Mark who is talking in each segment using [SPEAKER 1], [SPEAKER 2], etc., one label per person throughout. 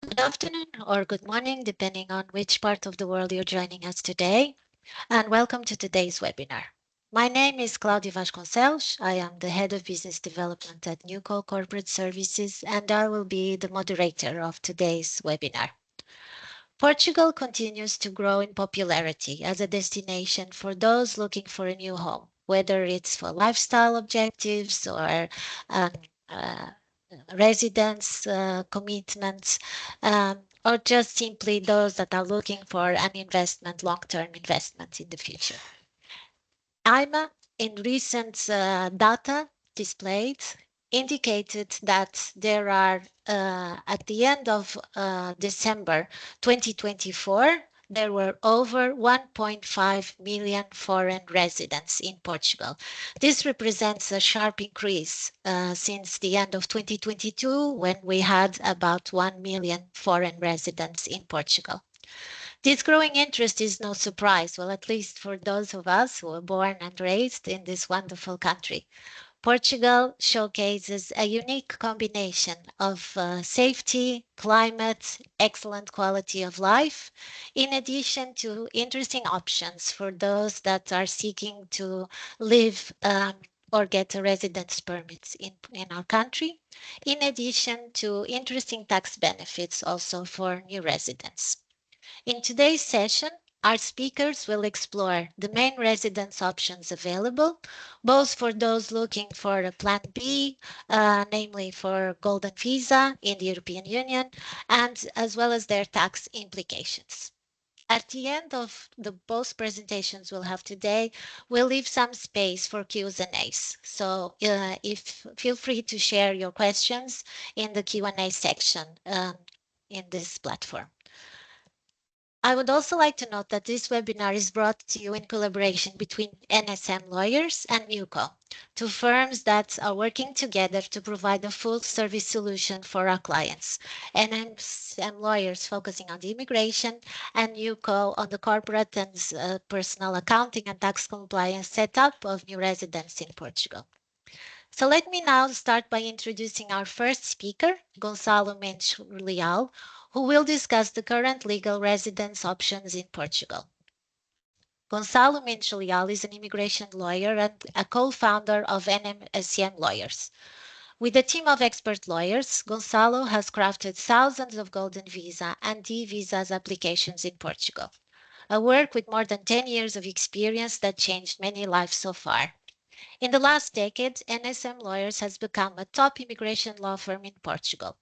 [SPEAKER 1] Good afternoon or good morning, depending on which part of the world you're joining us today, and welcome to today's webinar. My name is Claudia Vasconcelos. I am the Head of Business Development at Newco Corporate Services, and I will be the moderator of today's webinar. Portugal continues to grow in popularity as a destination for those looking for a new home, whether it's for lifestyle objectives or um, uh, residence commitments, or just simply those that are looking for an investment, long-term investment in the future. IMA, in recent data displayed, indicated that there are, at the end of December 2024, there were over 1.5 million foreign residents in Portugal. This represents a sharp increase since the end of 2022, when we had about 1 million foreign residents in Portugal. This growing interest is no surprise, well, at least for those of us who were born and raised in this wonderful country. Portugal showcases a unique combination of safety, climate, excellent quality of life, in addition to interesting options for those that are seeking to live or get a residence permit in our country, in addition to interesting tax benefits also for new residents. In today's session, our speakers will explore the main residence options available, both for those looking for a Plan B, namely for Golden Visa in the European Union, and as well as their tax implications. At the end of the both presentations we'll have today, we'll leave some space for Q's and A's. So if feel free to share your questions in the Q&A section in this platform. I would also like to note that this webinar is brought to you in collaboration between NSM Lawyers and NewCo, two firms that are working together to provide a full service solution for our clients. NSM Lawyers focusing on the immigration, and NewCo on the corporate and personal accounting and tax compliance setup of new residents in Portugal. So let me now start by introducing our first speaker, Gonçalo Mendes Leal, who will discuss the current legal residence options in Portugal. Gonçalo Mendes Leal is an immigration lawyer and a co-founder of NMSM Lawyers. With a team of expert lawyers, Gonçalo has crafted thousands of Golden Visa and D-Visas applications in Portugal, a work with more than 10 years of experience that changed many lives so far. In the last decade, NSM Lawyers has become a top immigration law firm in Portugal.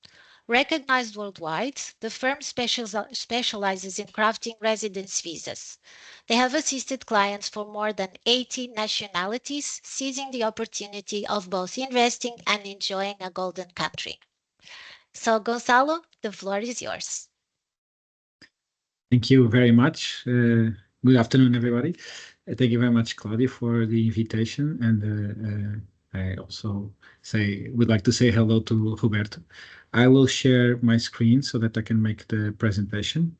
[SPEAKER 1] Recognized worldwide, the firm specializes in crafting residence visas. They have assisted clients for more than 80 nationalities, seizing the opportunity of both investing and enjoying a golden country. So, Gonçalo, the floor is yours.
[SPEAKER 2] Thank you very much. Good afternoon, everybody. Thank you very much, Claudia, for the invitation. And I also would like to say hello to Roberto. I will share my screen so that I can make the presentation.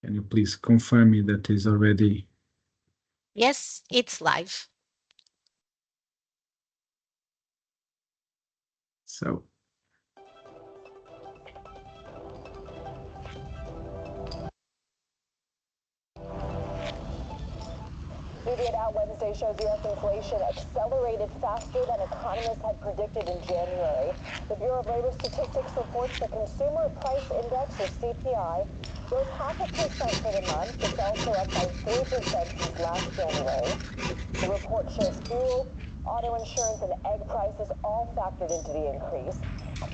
[SPEAKER 2] Can you please confirm me that is already?
[SPEAKER 1] Yes, it's live.
[SPEAKER 2] So.
[SPEAKER 3] Media out Wednesday shows U.S. inflation accelerated faster than economists had predicted in January. The Bureau of Labor Statistics reports the Consumer Price Index, or CPI, rose 0.5% for the month. It's also up by 3% since last January. The report shows fuel, auto insurance, and egg prices all factored into the increase.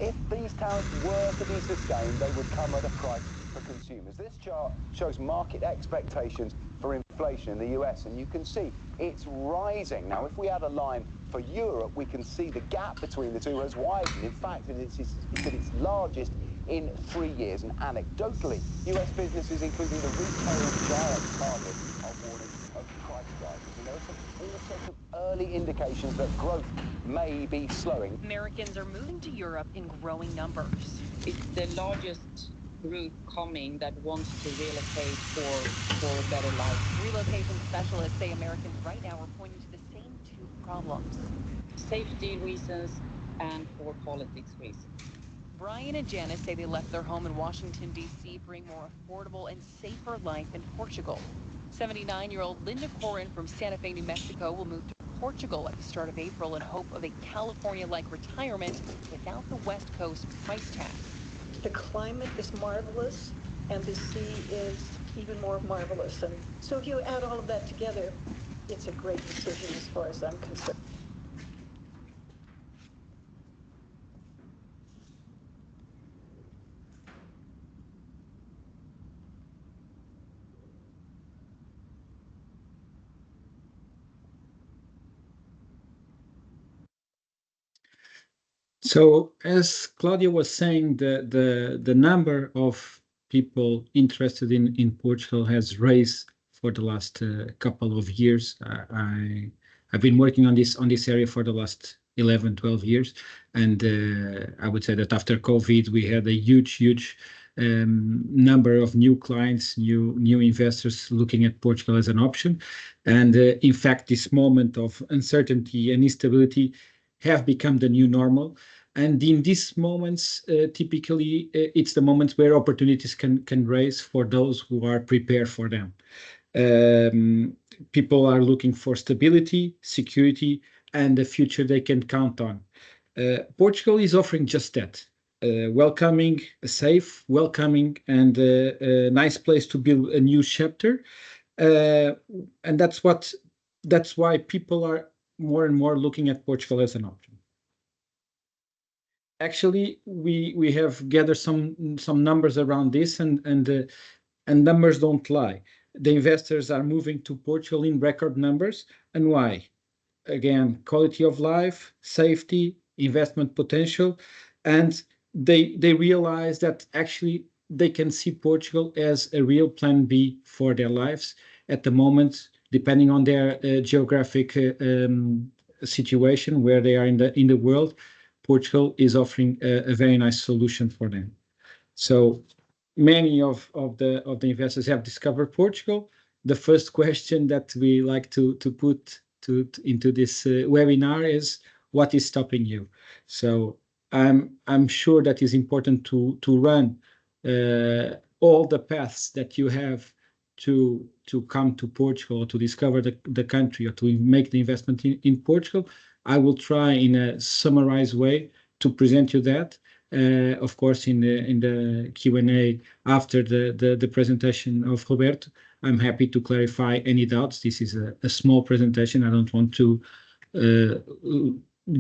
[SPEAKER 4] If these tariffs were to be sustained, they would come at a price for consumers. This chart shows market expectations for inflation in the US, and you can see it's rising. Now, if we add a line for Europe, we can see the gap between the two has widened. In fact, it's at its largest in 3 years. And anecdotally, US businesses, including the retail giant Target, are warning of price rises. And there are all sorts of early indications that growth may be slowing.
[SPEAKER 5] Americans are moving to Europe in growing numbers.
[SPEAKER 6] It's the largest group coming that wants to relocate for a better life.
[SPEAKER 5] Relocation specialists say Americans right now are pointing to the same two problems.
[SPEAKER 6] Safety reasons and for politics reasons.
[SPEAKER 5] Brian and Janice say they left their home in Washington, D.C. for a more affordable and safer life in Portugal. 79-year-old Linda Corin from Santa Fe, New Mexico will move to Portugal at the start of April in hope of a California-like retirement without the West Coast price tag.
[SPEAKER 7] The climate is marvelous and the sea is even more marvelous. And so if you add all of that together, it's a great decision as far as I'm concerned.
[SPEAKER 2] So as Claudia was saying, the number of people interested in Portugal has raised for the last couple of years. I've been working on this area for the last 11, 12 years, and I would say that after COVID we had a huge number of new clients, new investors looking at Portugal as an option, and in fact this moment of uncertainty and instability have become the new normal. And in these moments, typically, it's the moments where opportunities can raise for those who are prepared for them. People are looking for stability, security, and a future they can count on. Portugal is offering just that. Welcoming, safe, welcoming, and a nice place to build a new chapter. And that's why people are more and more looking at Portugal as an option. Actually, we have gathered some numbers around this, and numbers don't lie. The investors are moving to Portugal in record numbers, and why? Again, quality of life, safety, investment potential, and they realize that actually they can see Portugal as a real plan B for their lives at the moment, depending on their geographic situation where they are in the world. Portugal is offering a very nice solution for them. So many of the investors have discovered Portugal. The first question that we like to put into this webinar is, what is stopping you? So I'm sure that is important to run all the paths that you have to come to Portugal, to discover the country, or to make the investment in Portugal. I will try in a summarized way to present you that. Of course, in the Q&A after the presentation of Roberto, I'm happy to clarify any doubts. This is a small presentation. I don't want to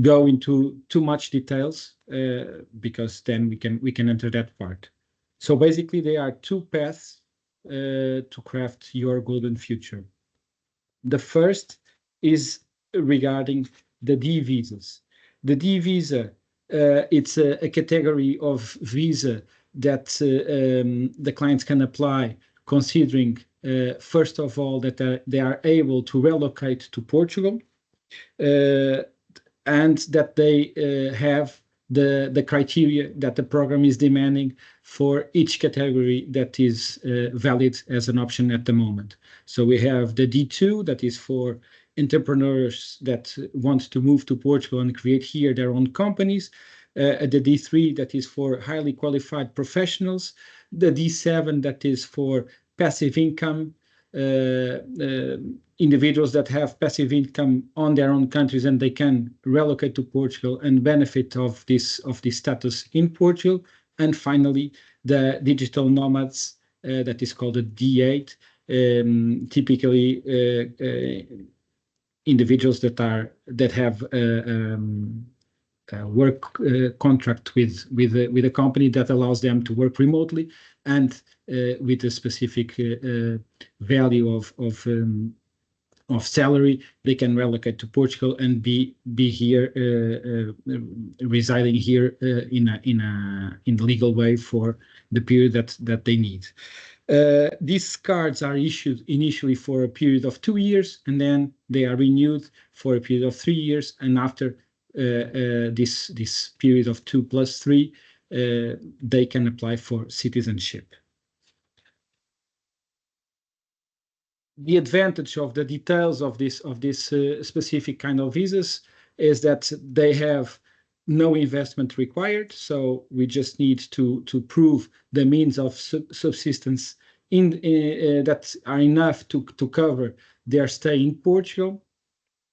[SPEAKER 2] go into too much details because then we can enter that part. So basically, there are two paths to craft your golden future. The first is regarding the D visas. The D visa, it's a category of visa that the clients can apply, considering first of all that they are able to relocate to Portugal, and that they have the criteria that the program is demanding for each category that is valid as an option at the moment. So we have the D2, that is for entrepreneurs that want to move to Portugal and create here their own companies. The D3, that is for highly qualified professionals. The D7, that is for passive income, individuals that have passive income on their own countries, and they can relocate to Portugal and benefit of this status in Portugal. And finally, the digital nomads, that is called a D8, typically individuals that have work contract with a company that allows them to work remotely, and with a specific value of salary, they can relocate to Portugal and be here, residing here in a legal way for the period that they need. These cards are issued initially for a period of 2 years, and then they are renewed for a period of 3 years. And after this period of 2 plus 3, they can apply for citizenship. The advantage of the details of this specific kind of visas is that they have no investment required. So we just need to prove the means of subsistence that are enough to cover their stay in Portugal.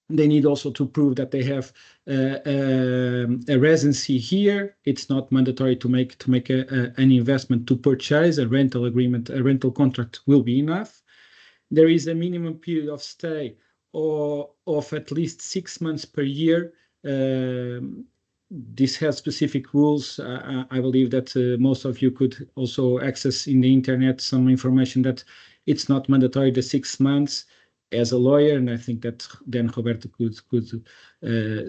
[SPEAKER 2] They need also to prove that they have a residency here. It's not mandatory to make an investment to purchase a rental agreement. A rental contract will be enough. There is a minimum period of stay of at least 6 months per year. This has specific rules. I believe that most of you could also access in the internet some information that it's not mandatory the 6 months as a lawyer, and I think that then Roberto could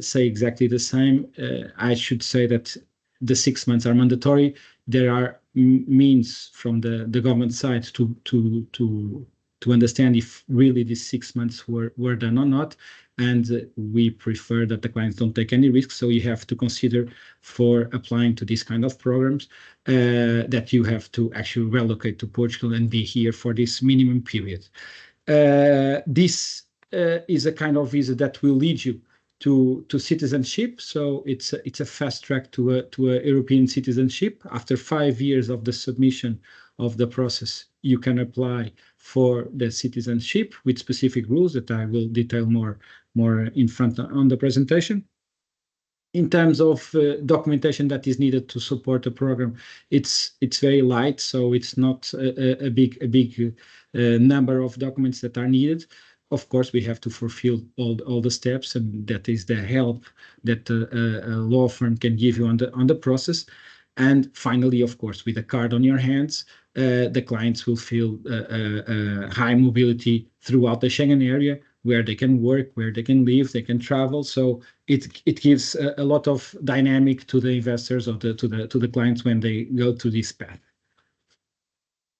[SPEAKER 2] say exactly the same. I should say that the 6 months are mandatory. There are means from the government side to understand if really these 6 months were done or not. And we prefer that the clients don't take any risks. So you have to consider for applying to these kind of programs that you have to actually relocate to Portugal and be here for this minimum period. This is a kind of visa that will lead you to citizenship. So it's a fast track to a European citizenship. After 5 years of the submission of the process, you can apply for the citizenship with specific rules that I will detail more in front on the presentation. In terms of documentation that is needed to support the program, it's very light, so it's not a big number of documents that are needed. Of course, we have to fulfill all the steps, and that is the help that a law firm can give you on the process. And finally, of course, with a card on your hands, the clients will feel high mobility throughout the Schengen area, where they can work, where they can live, they can travel. So it gives a lot of dynamic to the investors or to the clients when they go to this path.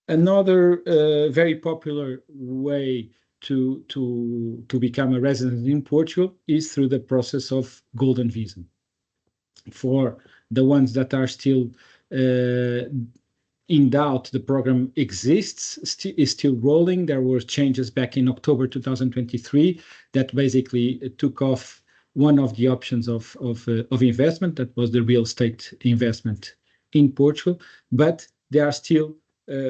[SPEAKER 2] Another very popular way to become a resident in Portugal is through the process of golden visa. For the ones that are still in doubt, the program exists, is still rolling. There were changes back in October 2023 that basically took off one of the options of investment, that was the real estate investment in Portugal. But there are still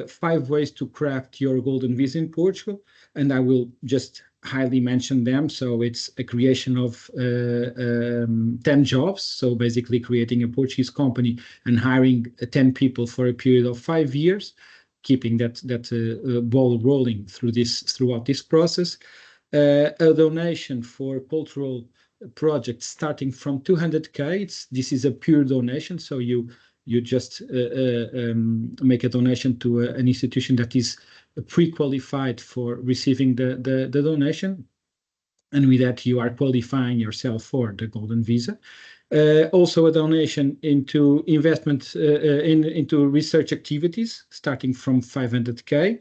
[SPEAKER 2] 5 ways to craft your golden visa in Portugal, and I will just highly mention them. So it's a creation of 10 jobs. So basically creating a Portuguese company and hiring 10 people for a period of 5 years, keeping that ball rolling throughout this process. A donation for cultural projects starting from 200K. This is a pure donation. So you just make a donation to an institution that is pre-qualified for receiving the donation, and with that you are qualifying yourself for the golden visa. Also a donation into investment into research activities starting from 500K.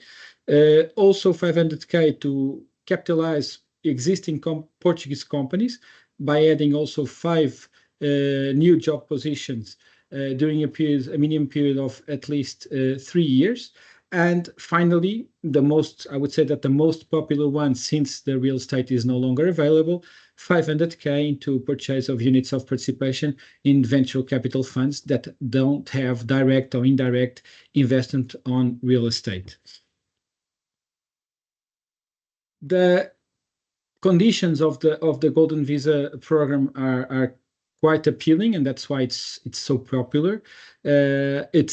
[SPEAKER 2] Also 500K to capitalize existing Portuguese companies by adding also 5 new job positions during a minimum period of at least 3 years. And finally, I would say that the most popular one, since the real estate is no longer available, 500K into purchase of units of participation in venture capital funds that don't have direct or indirect investment on real estate. The conditions of the golden visa program are quite appealing, and that's why it's so popular. It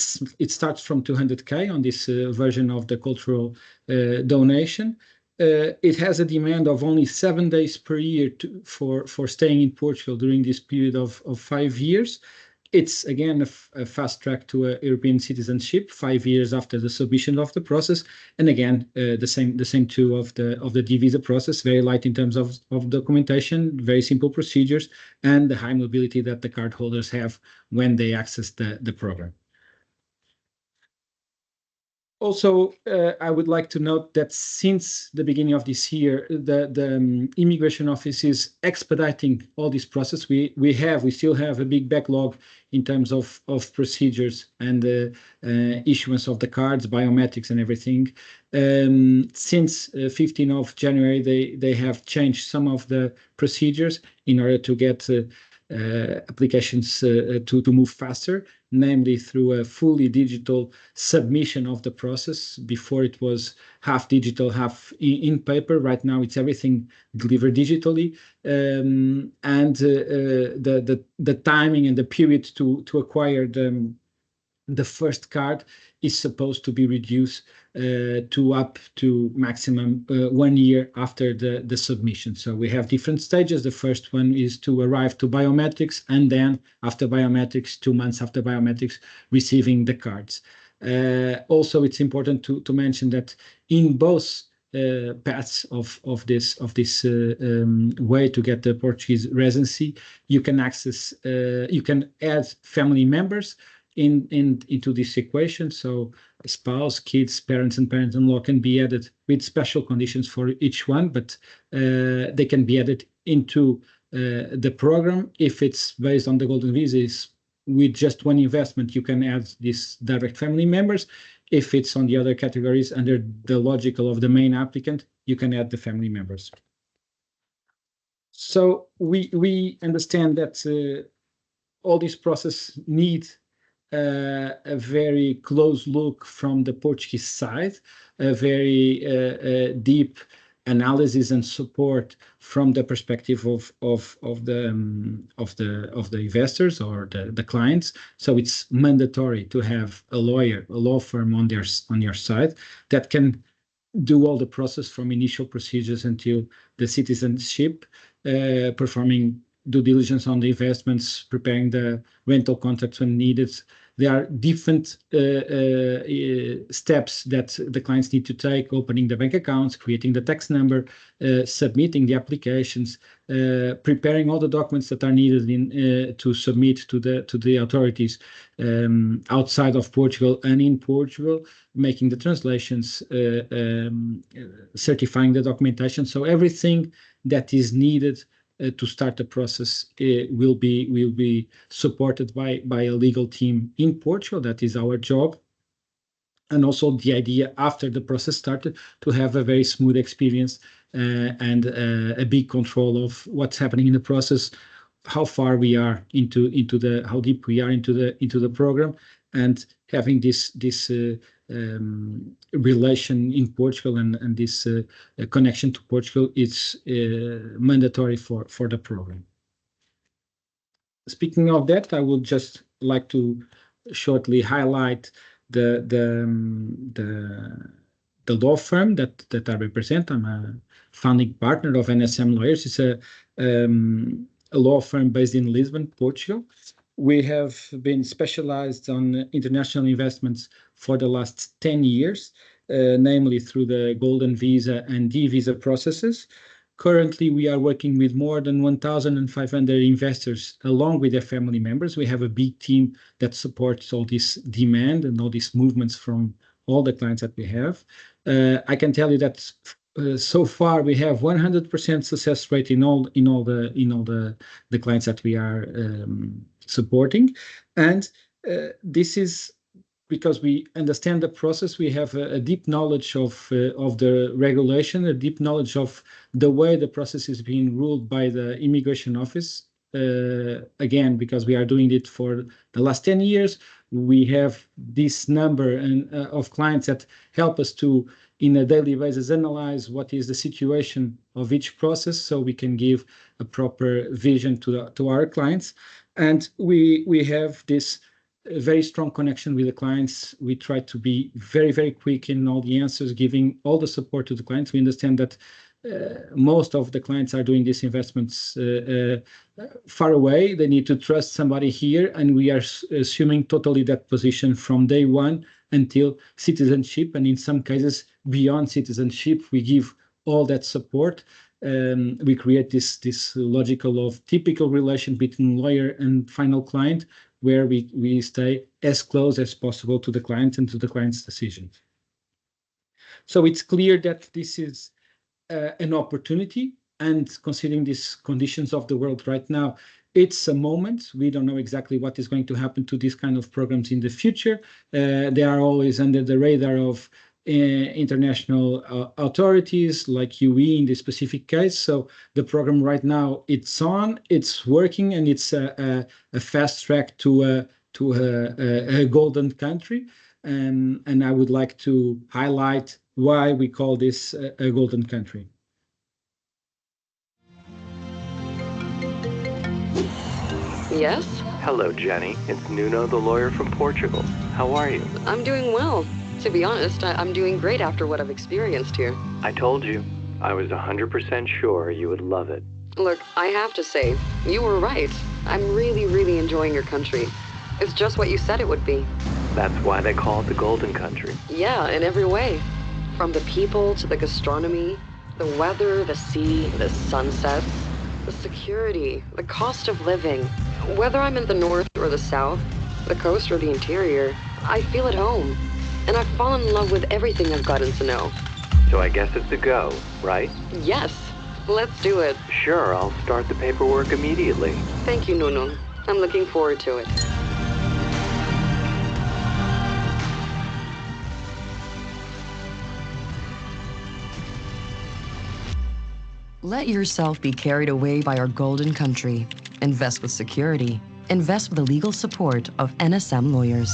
[SPEAKER 2] starts from 200K on this version of the cultural donation. It has a demand of only 7 days per year for staying in Portugal during this period of 5 years. It's again a fast track to a European citizenship 5 years after the submission of the process, and again the same two of the D visa process, very light in terms of documentation, very simple procedures, and the high mobility that the card holders have when they access the program. Also, I would like to note that since the beginning of this year, the immigration office is expediting all this process. We still have a big backlog in terms of procedures and issuance of the cards, biometrics, and everything. Since 15th of January, they have changed some of the procedures in order to get applications to move faster, namely through a fully digital submission of the process. Before it was half digital, half in paper. Right now it's everything delivered digitally, and the timing and the period to acquire the first card is supposed to be reduced to up to maximum 1 year after the submission. So we have different stages. The first one is to arrive to biometrics, and then after biometrics, 2 months after biometrics, receiving the cards. Also, it's important to mention that in both paths of this way to get the Portuguese residency, you can access, you can add family members into this equation. So spouse, kids, parents, and parent-in-law can be added with special conditions for each one, but they can be added into the program. If it's based on the golden visas, with just one investment, you can add these direct family members. If it's on the other categories under the logical of the main applicant, you can add the family members. So we understand that all this process needs a very close look from the Portuguese side, a very deep analysis and support from the perspective of the investors or the clients. So it's mandatory to have a lawyer, a law firm on your side that can do all the process from initial procedures until the citizenship, performing due diligence on the investments, preparing the rental contracts when needed. There are different steps that the clients need to take: opening the bank accounts, creating the tax number, submitting the applications, preparing all the documents that are needed to submit to the authorities outside of Portugal and in Portugal, making the translations, certifying the documentation. So everything that is needed to start the process will be supported by a legal team in Portugal. That is our job. And also the idea after the process started to have a very smooth experience and a big control of what's happening in the process, how far we are how deep we are into the program, and having this relation in Portugal and this connection to Portugal is mandatory for the program. Speaking of that, I would just like to shortly highlight the law firm that I represent. I'm a founding partner of NSM Lawyers. It's a law firm based in Lisbon, Portugal. We have been specialized on international investments for the last 10 years, namely through the Golden Visa and D-Visa processes. Currently, we are working with more than 1,500 investors along with their family members. We have a big team that supports all this demand and all these movements from all the clients that we have. I can tell you that so far we have 100% success rate in all the clients that we are supporting, and this is because we understand the process. We have a deep knowledge of the regulation, a deep knowledge of the way the process is being ruled by the immigration office. Again, because we are doing it for the last 10 years, we have this number of clients that help us to, in a daily basis, analyze what is the situation of each process, so we can give a proper vision to our clients. And we have this very strong connection with the clients. We try to be very, very quick in all the answers, giving all the support to the clients. We understand that most of the clients are doing these investments far away. They need to trust somebody here, and we are assuming totally that position from day one until citizenship, and in some cases beyond citizenship. We give all that support. We create this logical of typical relation between lawyer and final client, where we stay as close as possible to the client and to the client's decisions. So it's clear that this is an opportunity, and considering these conditions of the world right now, it's a moment. We don't know exactly what is going to happen to these kind of programs in the future. They are always under the radar of international authorities like UE in this specific case. So the program right now, it's on, it's working, and it's a fast track to a golden country. And I would like to highlight why we call this a golden country.
[SPEAKER 8] Yes?
[SPEAKER 9] Hello, Jenny. It's Nuno, the lawyer from Portugal. How are you?
[SPEAKER 8] I'm doing well. To be honest, I'm doing great after what I've experienced here.
[SPEAKER 9] I told you. I was 100% sure you would love it.
[SPEAKER 8] Look, I have to say, you were right. I'm really, really enjoying your country. It's just what you said it would be.
[SPEAKER 9] That's why they call it the Golden Country.
[SPEAKER 8] Yeah, in every way. From the people to the gastronomy, the weather, the sea, the sunsets, the security, the cost of living. Whether I'm in the north or the south, the coast or the interior, I feel at home. And I've fallen in love with everything I've gotten to know.
[SPEAKER 9] So I guess it's a go, right?
[SPEAKER 8] Yes, let's do it.
[SPEAKER 9] Sure, I'll start the paperwork immediately.
[SPEAKER 8] Thank you, Nuno. I'm looking forward to it. Let yourself be carried away by our golden country. Invest with security. Invest with the legal support of NSM lawyers.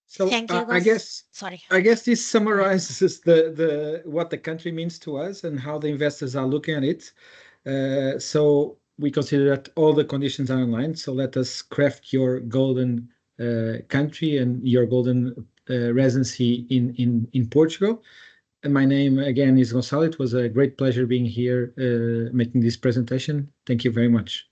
[SPEAKER 2] So
[SPEAKER 1] Thank you,
[SPEAKER 2] I guess
[SPEAKER 1] sorry.
[SPEAKER 2] I guess this summarizes the what the country means to us and how the investors are looking at it. So we consider that all the conditions are aligned. So let us craft your golden country and your golden residency in Portugal. And my name again is Gonçalo. It was a great pleasure being here making this presentation. Thank you very much.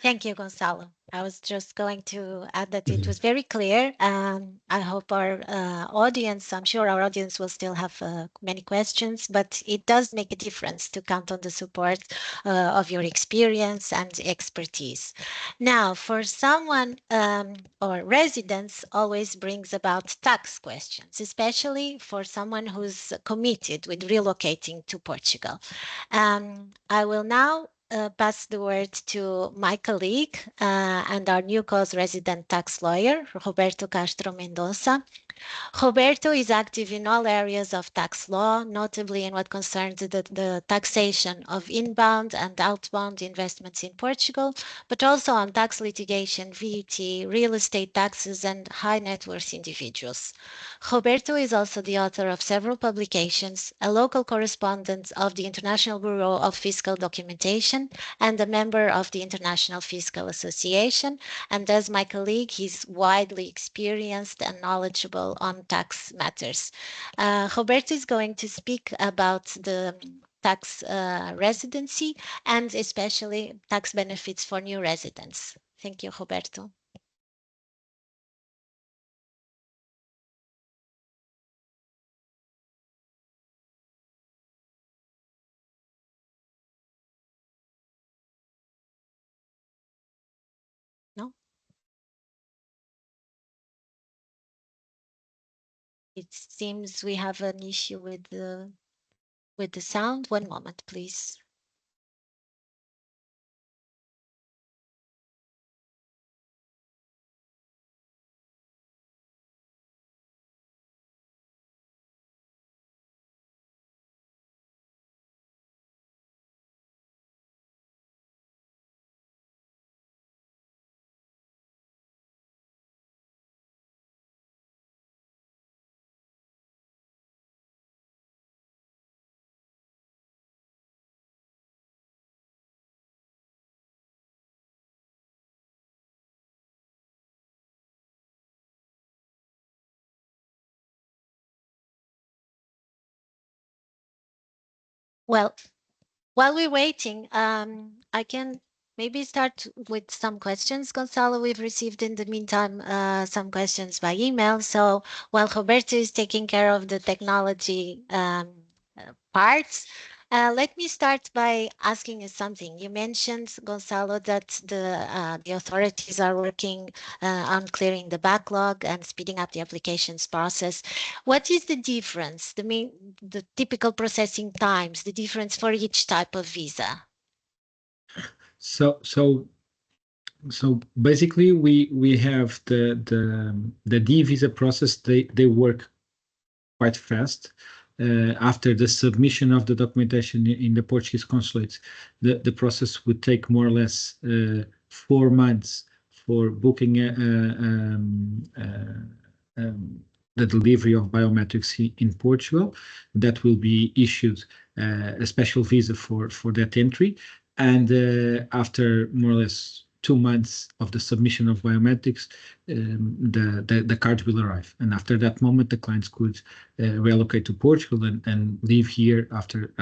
[SPEAKER 1] Thank you, Gonçalo. I was just going to add that it was very clear. I hope our audience, I'm sure our audience will still have many questions, but it does make a difference to count on the support of your experience and expertise. Now, for someone or residents always brings about tax questions, especially for someone who's committed with relocating to Portugal. I will now pass the word to my colleague and our new cause resident tax lawyer, Roberto Castro Mendonça. Roberto is active in all areas of tax law, notably in what concerns the taxation of inbound and outbound investments in Portugal, but also on tax litigation, VAT, real estate taxes, and high net worth individuals. Roberto is also the author of several publications, a local correspondent of the International Bureau of Fiscal Documentation, and a member of the International Fiscal Association. And as my colleague, he's widely experienced and knowledgeable on tax matters. Roberto is going to speak about the tax residency and especially tax benefits for new residents. Thank you, Roberto. No? It seems we have an issue with the sound. One moment, please. Well, while we're waiting, I can maybe start with some questions, Gonçalo. We've received in the meantime some questions by email. So while Roberto is taking care of the technology parts, Let me start by asking you something. You mentioned, Gonçalo, that the authorities are working on clearing the backlog and speeding up the applications process. What is the difference, the typical processing times, the difference for each type of visa?
[SPEAKER 2] So basically, we have the D visa process. They work quite fast. After the submission of the documentation in the Portuguese consulates, the process would take more or less 4 months for booking the delivery of biometrics in Portugal. That will be issued a special visa for that entry. And after more or less 2 months of the submission of biometrics, the cards will arrive. And after that moment, the clients could relocate to Portugal and live here after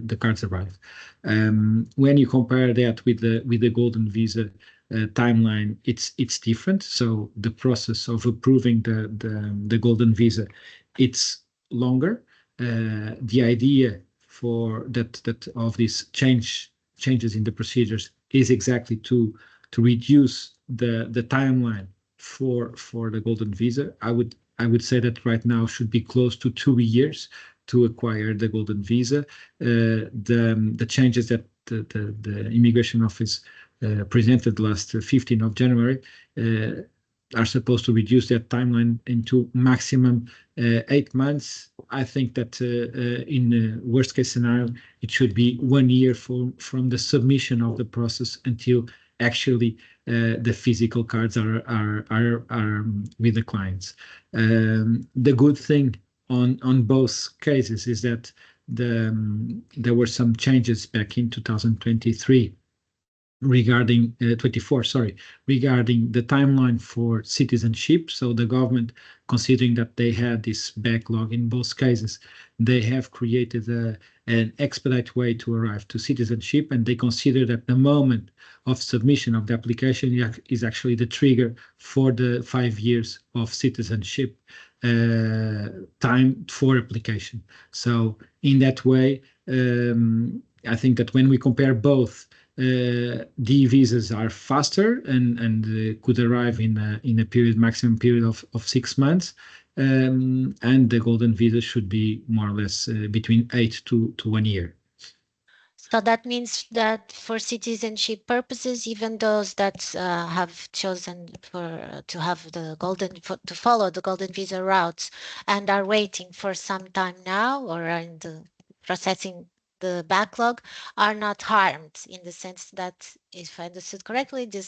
[SPEAKER 2] the cards arrive. When you compare that with the golden visa timeline, it's different. So the process of approving the golden visa, it's longer. The idea for that of these changes in the procedures is exactly to reduce the timeline for the golden visa. I would say that right now should be close to 2 years to acquire the golden visa. The changes that the immigration office presented last 15th of January are supposed to reduce that timeline into maximum 8 months. I think that in the worst case scenario, it should be 1 year from the submission of the process until actually the physical cards are with the clients. The good thing on both cases is that there were some changes back in 2023 regarding 24, sorry, regarding the timeline for citizenship. So the government, considering that they had this backlog in both cases, they have created an expedite way to arrive to citizenship, and they consider that the moment of submission of the application is actually the trigger for the 5 years of citizenship time for application. So in that way, I think that when we compare both, D visas are faster and could arrive in a maximum period of 6 months, and the golden visa should be more or less between 8 to 1 year.
[SPEAKER 1] So that means that for citizenship purposes, even those that have chosen to have to follow the golden visa routes and are waiting for some time now or are in the processing the backlog are not harmed, in the sense that, if I understood correctly, the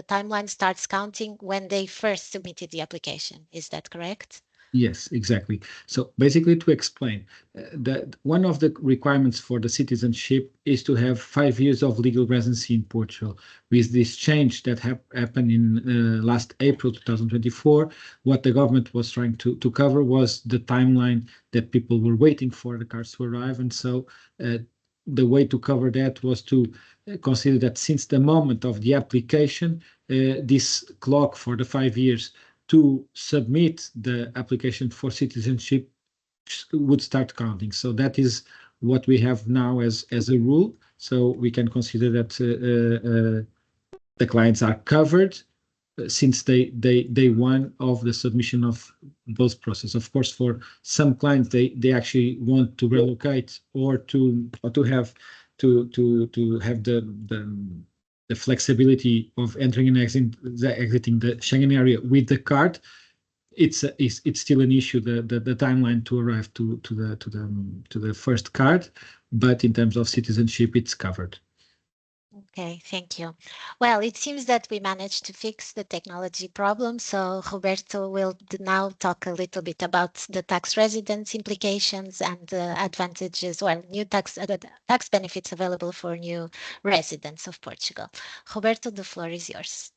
[SPEAKER 1] timeline starts counting when they first submitted the application. Is that correct?
[SPEAKER 2] Yes, exactly. So basically, to explain, that one of the requirements for the citizenship is to have 5 years of legal residency in Portugal. With this change that happened in last April 2024, what the government was trying to cover was the timeline that people were waiting for the cards to arrive. And so the way to cover that was to consider that since the moment of the application, this clock for the 5 years to submit the application for citizenship would start counting. So that is what we have now as a rule. So we can consider that the clients are covered since day one of the submission of those process. Of course, for some clients, they actually want to relocate or to have the flexibility of entering and exiting the Schengen area with the card. It's still an issue, the timeline to arrive to the first card, but in terms of citizenship, it's covered.
[SPEAKER 1] Okay, thank you. Well, it seems that we managed to fix the technology problem. So Roberto will now talk a little bit about the tax residence implications and the advantages, well, new tax benefits available for new residents of Portugal. Roberto, the floor is yours.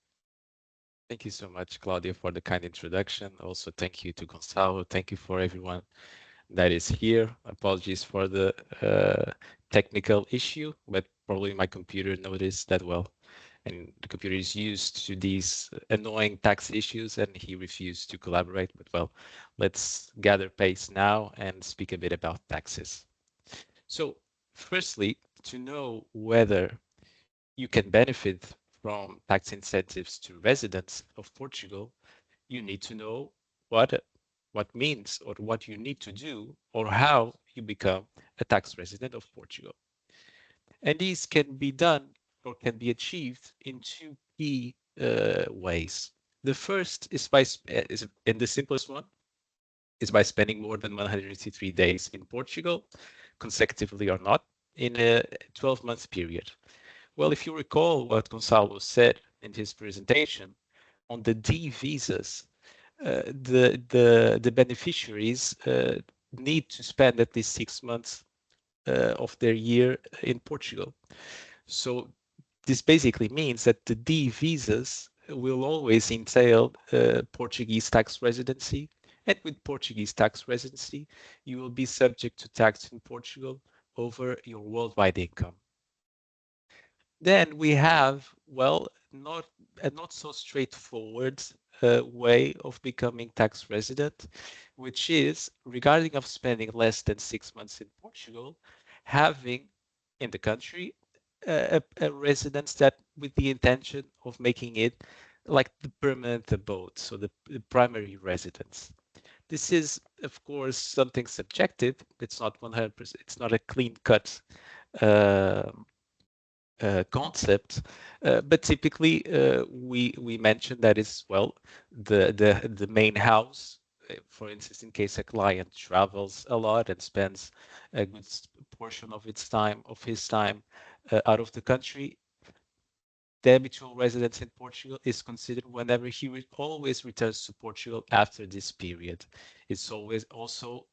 [SPEAKER 10] Thank you so much, Claudia, for the kind introduction. Also, thank you to Gonçalo. Thank you for everyone that is here. Apologies for the technical issue, but probably my computer noticed that well. And the computer is used to these annoying tax issues and he refused to collaborate. But well, let's gather pace now and speak a bit about taxes. So firstly, to know whether you can benefit from tax incentives to residents of Portugal, you need to know what means or what you need to do or how you become a tax resident of Portugal. And these can be done or can be achieved in two key ways. The first is and the simplest one is by spending more than 183 days in Portugal, consecutively or not, in a 12-month period. Well, if you recall what Gonçalo said in his presentation, on the D visas, the beneficiaries need to spend at least 6 months of their year in Portugal. So this basically means that the D visas will always entail Portuguese tax residency. And with Portuguese tax residency, you will be subject to tax in Portugal over your worldwide income. Then we have, well, not a not so straightforward way of becoming tax resident, which is regarding of spending less than 6 months in Portugal, having in the country a residence that with the intention of making it like the permanent abode, so the primary residence. This is, of course, something subjective. It's not 100%. It's not a clean cut uh, concept, but typically we mention that is well the main house. For instance, in case a client travels a lot and spends a good portion of his time out of the country, the habitual residence in Portugal is considered whenever he always returns to Portugal after this period. It's always also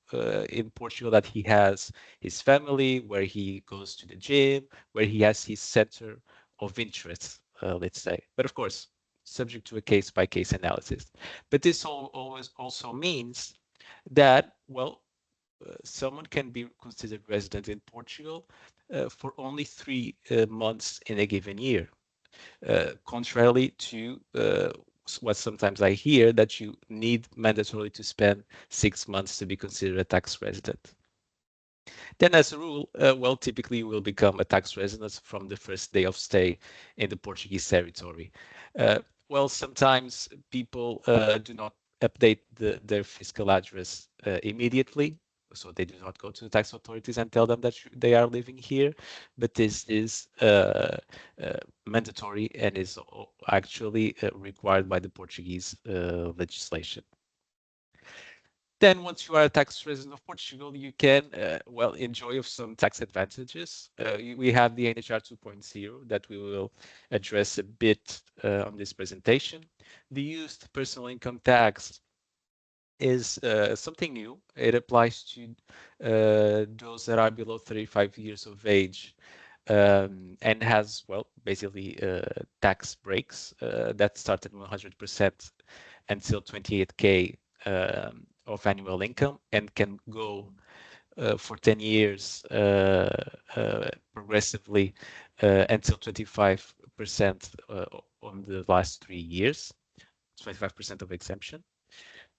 [SPEAKER 10] in Portugal that he has his family, where he goes to the gym, where he has his center of interest, let's say. But of course, subject to a case-by-case analysis. But this always also means that, well, someone can be considered resident in Portugal for only 3 months in a given year. Contrarily to what sometimes I hear, that you need mandatorily to spend 6 months to be considered a tax resident. Then as a rule, well, typically you will become a tax resident from the first day of stay in the Portuguese territory. Well, sometimes people do not update their fiscal address immediately, so they do not go to the tax authorities and tell them that they are living here, but this is mandatory and is actually required by the Portuguese legislation. Then once you are a tax resident of Portugal, you can, well, enjoy of some tax advantages. We have the NHR 2.0 that we will address a bit on this presentation. The used personal income tax is something new. It applies to those that are below 35 years of age and has, well, basically tax breaks that start at 100% until 28K of annual income and can go for 10 years progressively until 25% on the last 3 years, 25% of exemption.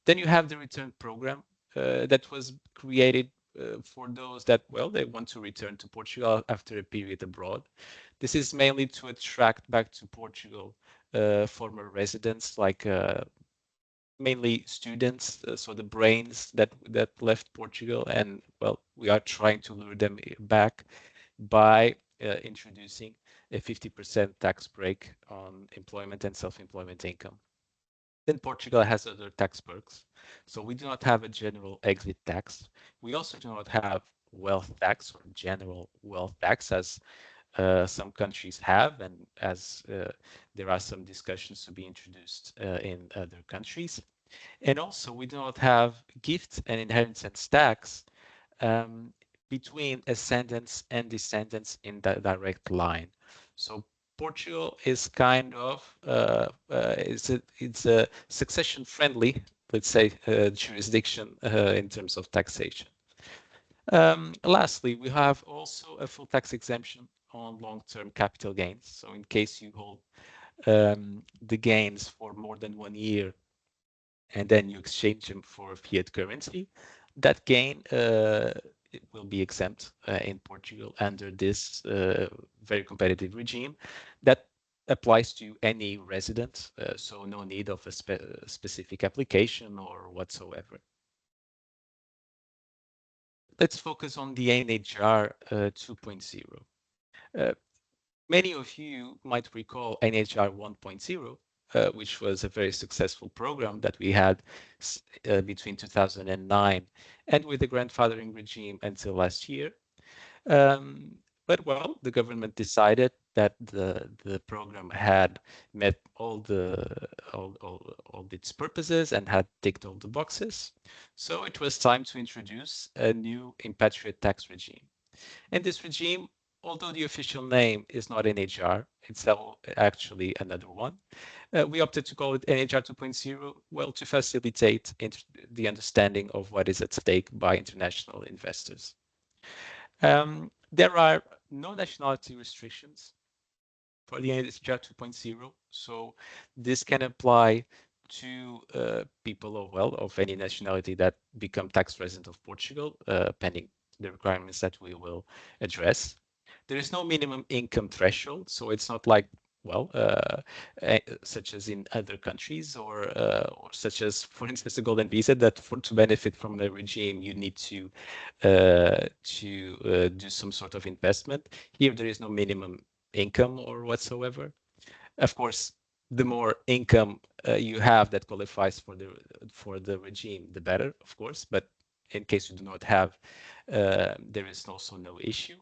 [SPEAKER 10] Then you have the return program that was created for those that, well, they want to return to Portugal after a period abroad. This is mainly to attract back to Portugal former residents, like mainly students, so the brains that left Portugal, and well, we are trying to lure them back by introducing a 50% tax break on employment and self-employment income. Then Portugal has other tax perks. So we do not have a general exit tax. We also do not have wealth tax or general wealth tax as some countries have, and as there are some discussions to be introduced in other countries. And also we do not have gift and inheritance tax between ascendants and descendants in the direct line. So Portugal is kind of it's a succession friendly, let's say, jurisdiction in terms of taxation. Lastly, we have also a full tax exemption on long-term capital gains. So in case you hold the gains for more than 1 year and then you exchange them for fiat currency, that gain it will be exempt in Portugal under this very competitive regime that applies to any resident, so no need of a specific application or whatsoever. Let's focus on the NHR 2.0. Many of you might recall NHR 1.0, which was a very successful program that we had between 2009 and with the grandfathering regime until last year. But well, the government decided that the program had met all its purposes and had ticked all the boxes. So it was time to introduce a new expatriate tax regime. And this regime, although the official name is not NHR, it's actually another one. We opted to call it NHR 2.0, well, to facilitate the understanding of what is at stake by international investors. There are no nationality restrictions for the NHR 2.0, so this can apply to people of any nationality that become tax resident of Portugal, pending the requirements that we will address. There is no minimum income threshold, so it's not like such as in other countries, or such as, for instance, the golden visa, that to benefit from the regime you need to do some sort of investment. Here there is no minimum income or whatsoever. Of course, the more income you have that qualifies for the regime, the better, of course. But in case you do not have, there is also no issue.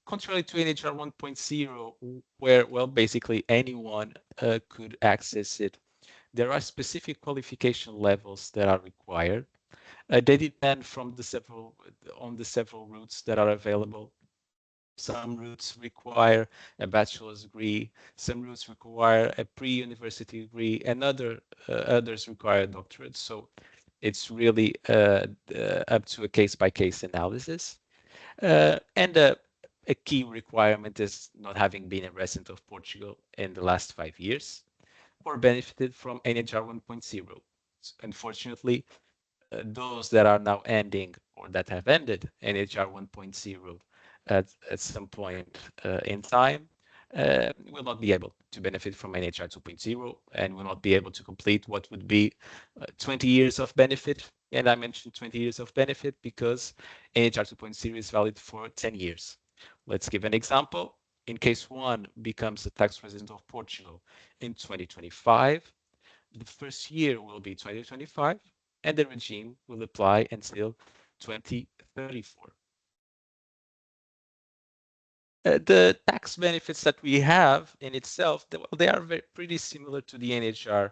[SPEAKER 10] Contrary to NHR 1.0, where, well, basically anyone could access it, there are specific qualification levels that are required. They depend on the several routes that are available. Some routes require a bachelor's degree, some routes require a pre-university degree, and others require a doctorate. So it's really up to a case-by-case analysis. And a key requirement is not having been a resident of Portugal in the last 5 years or benefited from NHR 1.0. Unfortunately, those that are now ending or that have ended NHR 1.0 at some point in time will not be able to benefit from NHR 2.0 and will not be able to complete what would be 20 years of benefit. And I mentioned 20 years of benefit because NHR 2.0 is valid for 10 years. Let's give an example. In case one becomes a tax resident of Portugal in 2025, the first year will be 2025, and the regime will apply until 2034. The tax benefits that we have in itself, they are pretty similar to the NHR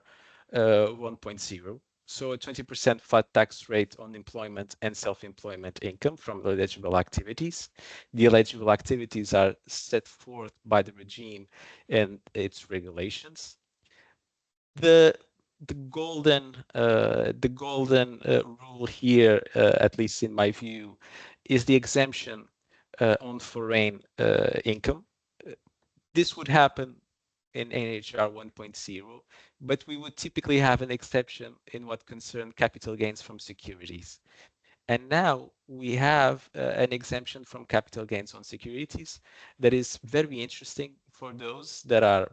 [SPEAKER 10] 1.0. So a 20% flat tax rate on employment and self-employment income from eligible activities. The eligible activities are set forth by the regime and its regulations. The golden rule here, at least in my view, is the exemption on foreign income. This would happen in NHR 1.0, but we would typically have an exception in what concern capital gains from securities. And now we have an exemption from capital gains on securities that is very interesting for those that are,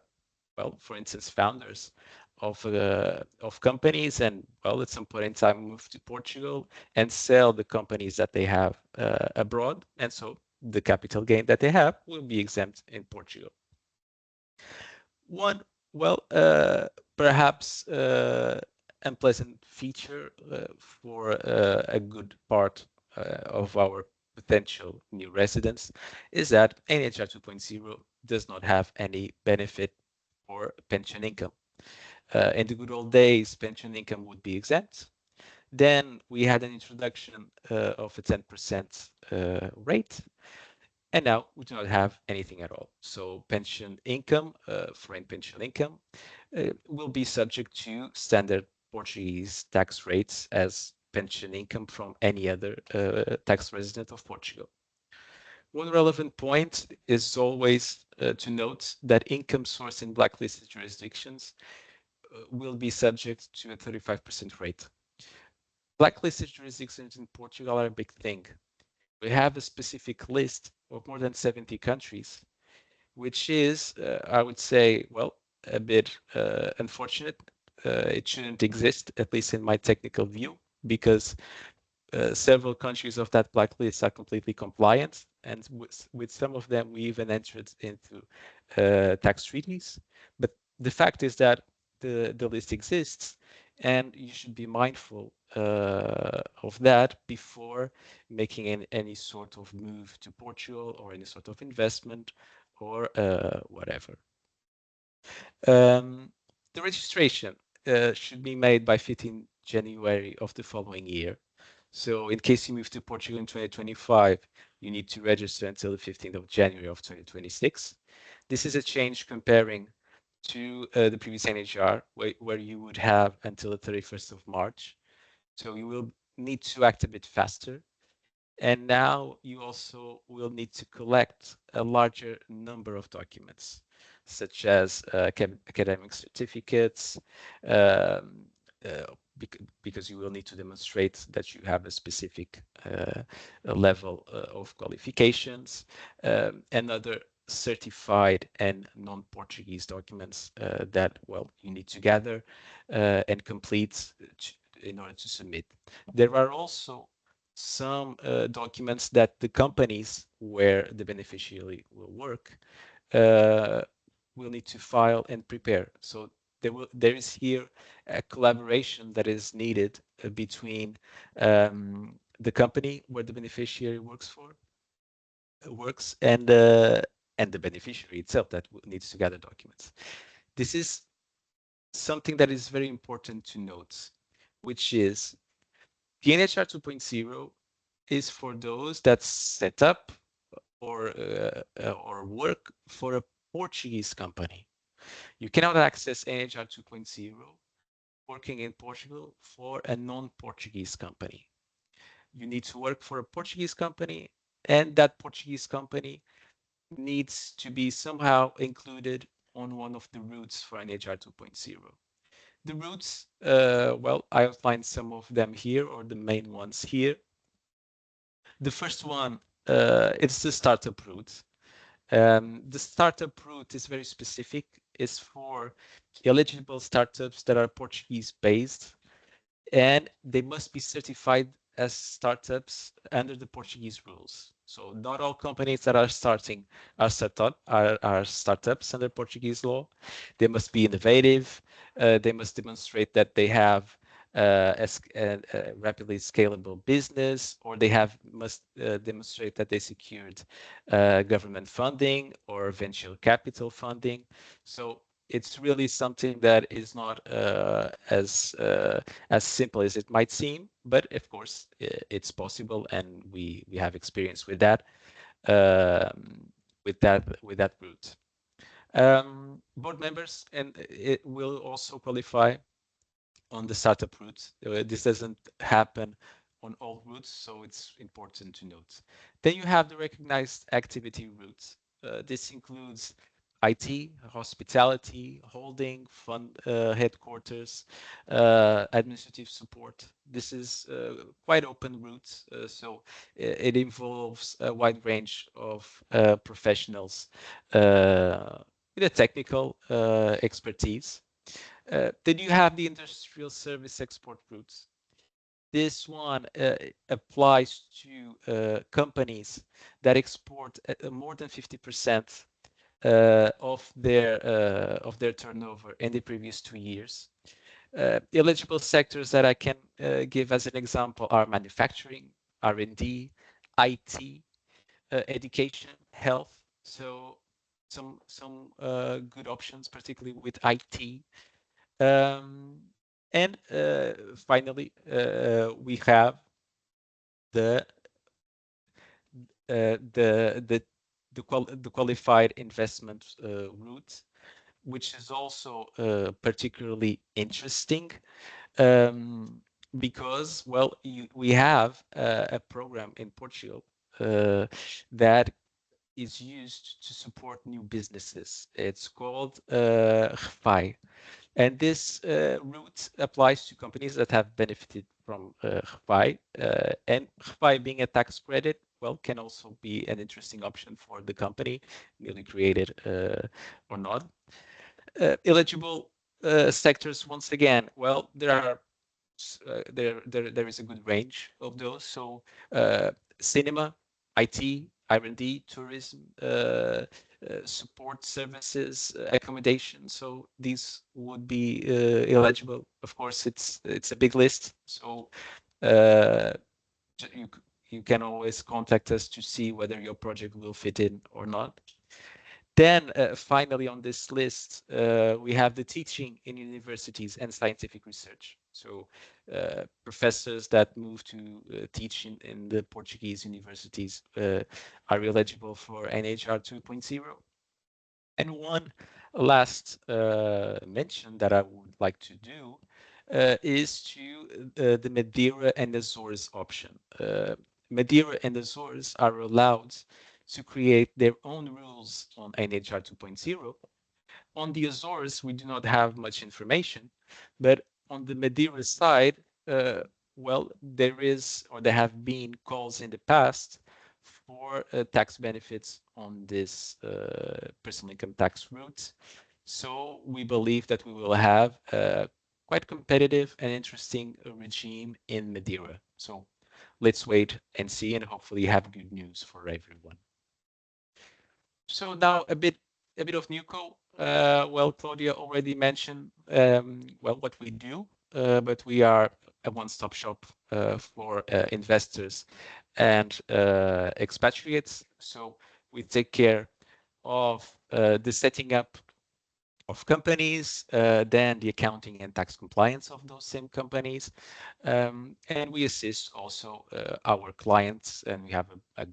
[SPEAKER 10] well, for instance, founders of companies, and, well, at some point in time move to Portugal and sell the companies that they have abroad, and so the capital gain that they have will be exempt in Portugal. One, well, perhaps unpleasant feature for a good part of our potential new residents is that NHR 2.0 does not have any benefit for pension income. In the good old days, pension income would be exempt. Then we had an introduction of a 10% rate, and now we do not have anything at all. So pension income, foreign pension income, will be subject to standard Portuguese tax rates as pension income from any other tax resident of Portugal. One relevant point is always to note that income source in blacklisted jurisdictions will be subject to a 35% rate. Blacklisted jurisdictions in Portugal are a big thing. We have a specific list of more than 70 countries, which is, I would say, well, a bit unfortunate. It shouldn't exist, at least in my technical view, because several countries of that blacklist are completely compliant, and with some of them we even entered into tax treaties. But the fact is that the list exists, and you should be mindful of that before making any sort of move to Portugal or any sort of investment or whatever. The registration should be made by 15 January of the following year. So in case you move to Portugal in 2025, you need to register until the 15th of January of 2026. This is a change comparing to the previous NHR, where you would have until the 31st of March. So you will need to act a bit faster. And now you also will need to collect a larger number of documents, such as academic certificates, um, uh, because you will need to demonstrate that you have a specific level of qualifications, and other certified and non-Portuguese documents that, well, you need to gather and complete in order to submit. There are also some documents that the companies where the beneficiary will work uh, will need to file and prepare. So there is here a collaboration that is needed between the company where the beneficiary works and the beneficiary itself that needs to gather documents. This is something that is very important to note, which is the NHR 2.0 is for those that set up or work for a Portuguese company. You cannot access NHR 2.0 working in Portugal for a non-Portuguese company. You need to work for a Portuguese company, and that Portuguese company needs to be somehow included on one of the routes for NHR 2.0. The routes, well, I outlined some of them here, or the main ones here. The first one, it's the startup route. The startup route is very specific. It's for eligible startups that are Portuguese based, and they must be certified as startups under the Portuguese rules. So not all companies that are starting are startups under Portuguese law. They must be innovative. They must demonstrate that they have a rapidly scalable business, or they must demonstrate that they secured government funding or venture capital funding. So it's really something that is not as simple as it might seem, but of course it's possible, and we have experience with that route. Board members and it will also qualify on the startup route. This doesn't happen on all routes, so it's important to note. Then you have the recognized activity routes. This includes IT, hospitality, holding, fund headquarters, administrative support. This is quite open routes, so it involves a wide range of professionals with a technical expertise. Then you have the industrial service export routes. This one applies to companies that export more than 50% of their turnover in the previous 2 years. Eligible sectors that I can give as an example are manufacturing, R&D, IT, education, health. So some good options, particularly with IT. And finally, we have the qualified investment route, which is also particularly interesting because, well, we have a program in Portugal that is used to support new businesses. It's called REFI. And this route applies to companies that have benefited from RFI. And RFI being a tax credit, well, can also be an interesting option for the company, newly created or not. Eligible sectors, once again, well, there is a good range of those. So cinema, IT, R&D, tourism, support services, accommodation. So these would be eligible. Of course, it's a big list. So you can always contact us to see whether your project will fit in or not. Then finally on this list, we have the teaching in universities and scientific research. So professors that move to teach in the Portuguese universities are eligible for NHR 2.0. And one last mention that I would like to do is to the Madeira and Azores option. Madeira and Azores are allowed to create their own rules on NHR 2.0. On the Azores, we do not have much information, but on the Madeira side, well, there is, or there have been calls in the past for tax benefits on this personal income tax route. So we believe that we will have a quite competitive and interesting regime in Madeira. So let's wait and see, and hopefully have good news for everyone. So now a bit of NewCo. Well, Claudia already mentioned well what we do, but we are a one-stop shop for investors and expatriates. So we take care of the setting up of companies, then the accounting and tax compliance of those same companies. And we assist also our clients, and we have a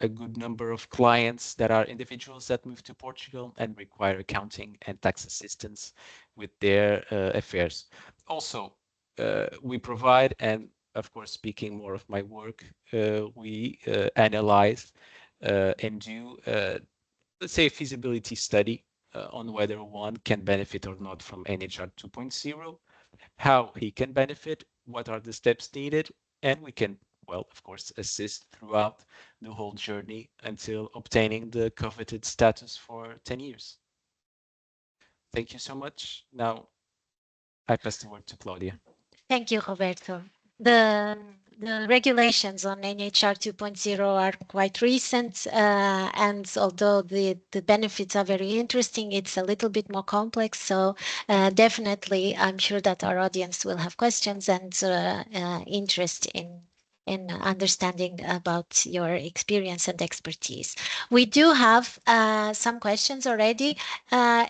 [SPEAKER 10] good number of clients that are individuals that move to Portugal and require accounting and tax assistance with their affairs. Also, we provide, and of course, speaking more of my work, we analyze and do let's say a feasibility study on whether one can benefit or not from NHR 2.0, how he can benefit, what are the steps needed, and we can, well, of course, assist throughout the whole journey until obtaining the coveted status for 10 years. Thank you so much. Now, I pass the word to Claudia.
[SPEAKER 1] Thank you, Roberto. The regulations on NHR 2.0 are quite recent, and although the benefits are very interesting, it's a little bit more complex. So definitely, I'm sure that our audience will have questions and interest in understanding about your experience and expertise. We do have some questions already.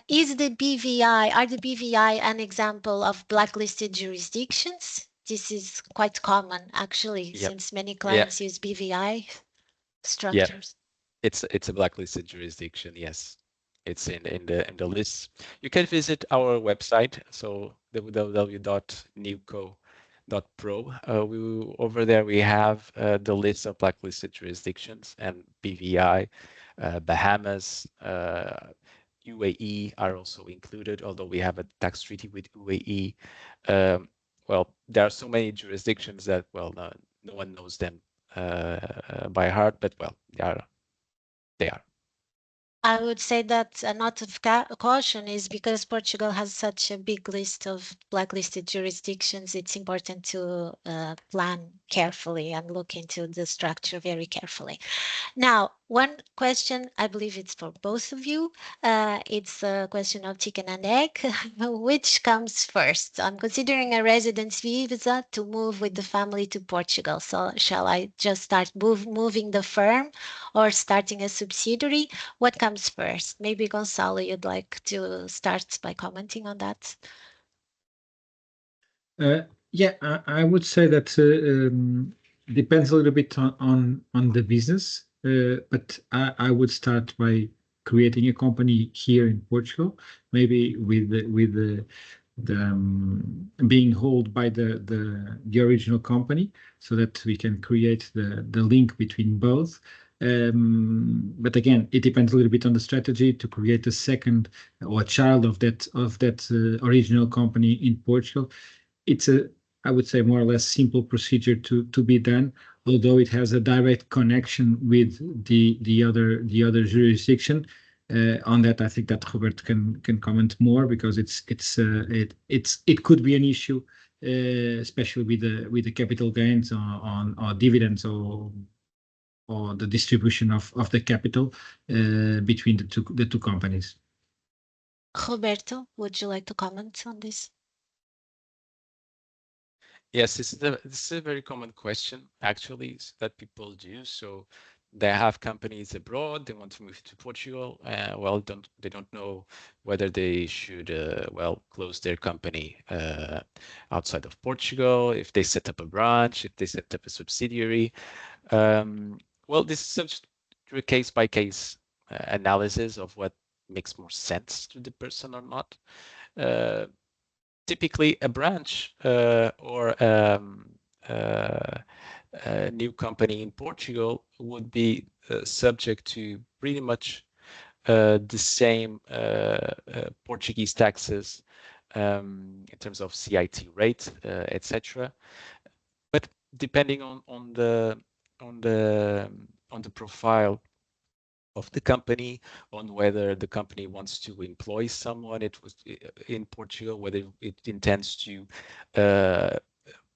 [SPEAKER 1] Is the BVI, are the BVI an example of blacklisted jurisdictions? This is quite common, actually, since many clients use BVI structures.
[SPEAKER 10] It's a blacklisted jurisdiction, yes. It's in the list. You can visit our website, so www.newco.pro. Over there we have the list of blacklisted jurisdictions, and BVI, Bahamas, UAE are also included, although we have a tax treaty with UAE. Well, there are so many jurisdictions that, well, no one knows them by heart, but well, they are.
[SPEAKER 1] I would say that a note of caution is because Portugal has such a big list of blacklisted jurisdictions, it's important to plan carefully and look into the structure very carefully. Now, one question, I believe it's for both of you. It's a question of chicken and egg. Which comes first? I'm considering a residence visa to move with the family to Portugal. So shall I just start moving the firm or starting a subsidiary? What comes first? Maybe Gonçalo, you'd like to start by commenting on that?
[SPEAKER 2] Yeah, I would say that depends a little bit on the business, but I would start by creating a company here in Portugal, maybe with the being held by the original company, so that we can create the link between both. But again, it depends a little bit on the strategy to create a second or a child of that original company in Portugal. It's I would say, more or less simple procedure to be done, although it has a direct connection with the other jurisdiction. On that, I think that Roberto can comment more, because it could be an issue, especially with the capital gains on dividends, or the distribution of the capital between the two companies.
[SPEAKER 1] Roberto, would you like to comment on this?
[SPEAKER 10] Yes, this is a very common question, actually, that people do. So they have companies abroad, they want to move to Portugal. Well, they don't know whether they should close their company outside of Portugal, if they set up a branch, if they set up a subsidiary. Well, this is subject to a case-by-case analysis of what makes more sense to the person or not. Typically, a branch or a new company in Portugal would be subject to pretty much the same Portuguese taxes in terms of CIT rate, etc. But depending on the profile of the company, on whether the company wants to employ someone in Portugal, whether it intends to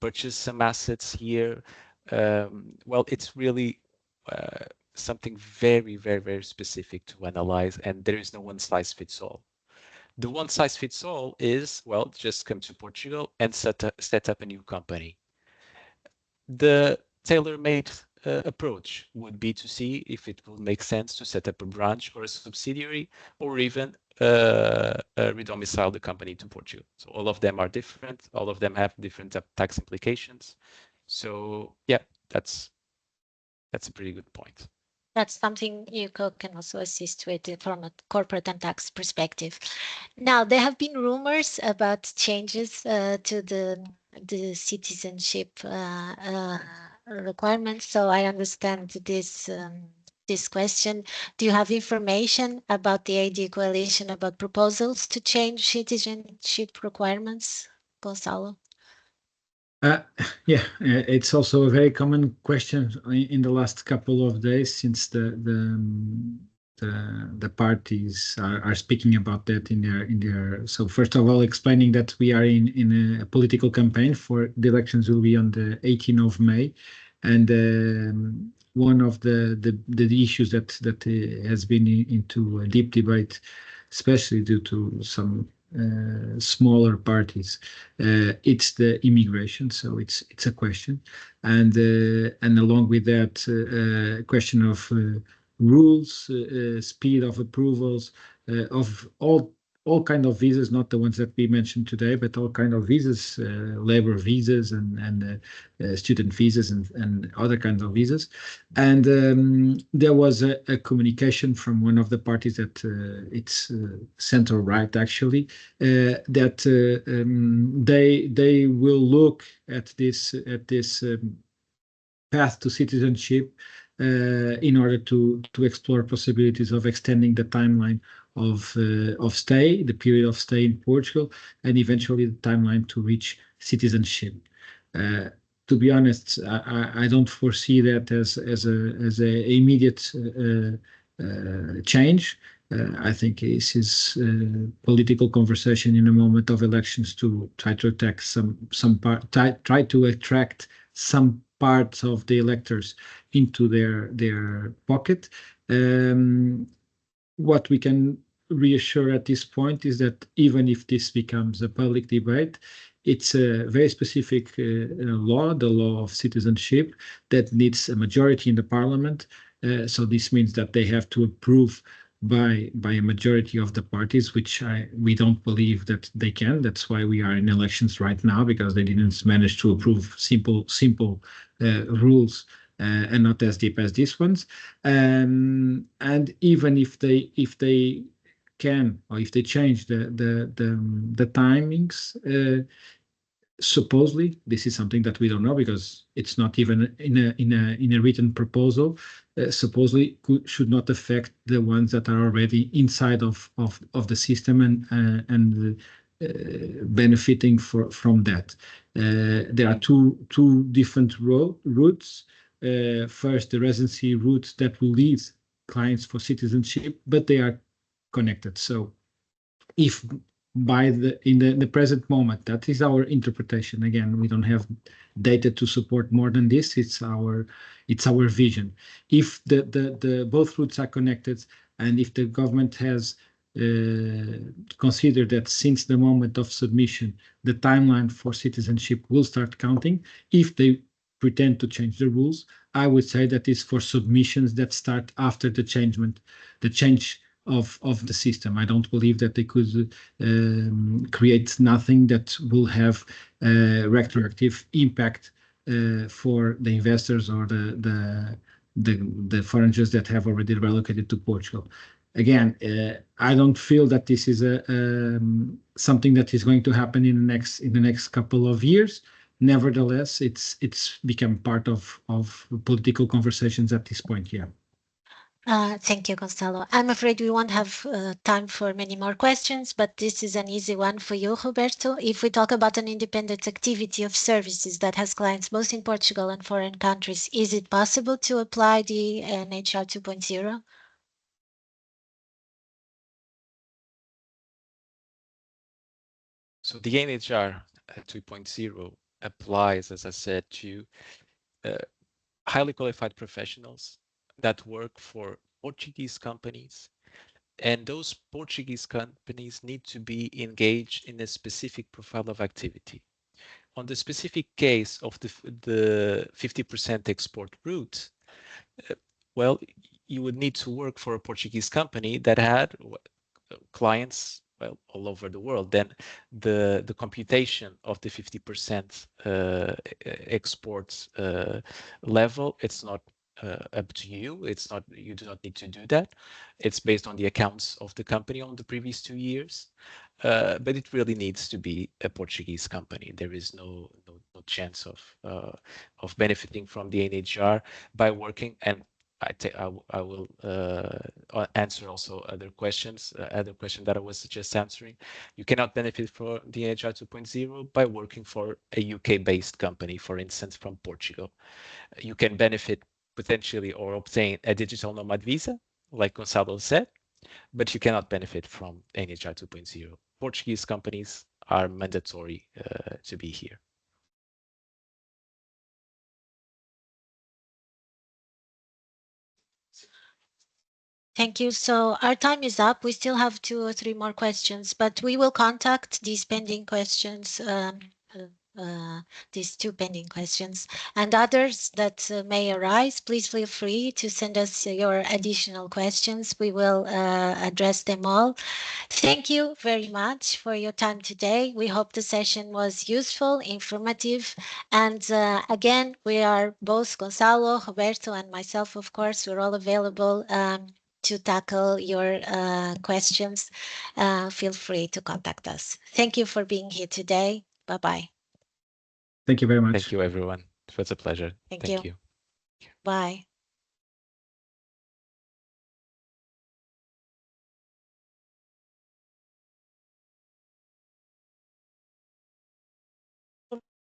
[SPEAKER 10] purchase some assets here. Well, it's really something very, very, very specific to analyze, and there is no one size fits all. The one size fits all is, well, just come to Portugal and set up a new company. The tailor-made approach would be to see if it will make sense to set up a branch or a subsidiary, or even redomicile the company to Portugal. So all of them are different. All of them have different tax implications. So yeah, that's a pretty good point.
[SPEAKER 1] That's something UCO can also assist with from a corporate and tax perspective. Now, there have been rumors about changes to the citizenship requirements. So I understand this question. Do you have information about the AD coalition about proposals to change citizenship requirements, Gonçalo?
[SPEAKER 2] Yeah, it's also a very common question in the last couple of days, since the parties are speaking about that in their. So first of all, explaining that we are in a political campaign for the elections will be on the 18th of May, and one of the issues that has been into a deep debate, especially due to some smaller parties, it's the immigration. So it's a question, and along with that, question of rules, speed of approvals, of all kind of visas, not the ones that we mentioned today, but all kind of visas, labor visas and student visas and other kinds of visas. And there was a communication from one of the parties that it's center right, actually, that they will look at this path to citizenship in order to explore possibilities of extending the timeline of stay, the period of stay in Portugal, and eventually the timeline to reach citizenship. To be honest, I don't foresee that as a immediate change. I think this is political conversation in a moment of elections to try to attack try to attract some parts of the electors into their pocket. What we can reassure at this point is that even if this becomes a public debate, it's a very specific law, the law of citizenship, that needs a majority in the parliament. So this means that they have to approve by a majority of the parties, which we don't believe that they can. That's why we are in elections right now, because they didn't manage to approve simple rules and not as deep as these ones. And even if they can, or if they change the timings, supposedly, this is something that we don't know because it's not even in a written proposal. Supposedly should not affect the ones that are already inside of the system and benefiting from that. There are two different routes. First, the residency route that will lead clients for citizenship, but they are connected. So if in the present moment, that is our interpretation. Again, we don't have data to support more than this. It's our vision. If the both routes are connected, and if the government has considered that since the moment of submission, the timeline for citizenship will start counting. If they pretend to change the rules, I would say that is for submissions that start after the change of the system. I don't believe that they could create nothing that will have retroactive impact for the investors or the foreigners that have already relocated to Portugal. Again, I don't feel that this is something that is going to happen in the next couple of years. Nevertheless, it's become part of political conversations at this point. Yeah.
[SPEAKER 1] Thank you, Gonçalo. I'm afraid we won't have time for many more questions, but this is an easy one for you, Roberto. If we talk about an independent activity of services that has clients both in Portugal and foreign countries, is it possible to apply the NHR 2.0?
[SPEAKER 10] So the NHR 2.0 applies, as I said, to highly qualified professionals that work for Portuguese companies, and those Portuguese companies need to be engaged in a specific profile of activity. On the specific case of the 50% export route, well, you would need to work for a Portuguese company that had clients all over the world. Then the computation of the 50% exports level, it's not up to you. It's not, you do not need to do that. It's based on the accounts of the company on the previous 2 years. But it really needs to be a Portuguese company. There is no chance of benefiting from the NHR by working. And I will answer also other questions that I was just answering. You cannot benefit from the NHR 2.0 by working for a UK-based company, for instance, from Portugal. You can benefit potentially or obtain a digital nomad visa, like Gonçalo said, but you cannot benefit from NHR 2.0. Portuguese companies are mandatory to be here.
[SPEAKER 1] Thank you. So our time is up. We still have 2 or 3 more questions, but we will contact these pending questions, these 2 pending questions, and others that may arise. Please feel free to send us your additional questions. We will address them all. Thank you very much for your time today. We hope the session was useful, informative, and again, we are both Gonçalo, Roberto, and myself, of course, we're all available to tackle your questions. Feel free to contact us. Thank you for being here today. Bye-bye.
[SPEAKER 2] Thank you very much.
[SPEAKER 10] Thank you, everyone. It was a pleasure.
[SPEAKER 1] Thank you. Bye.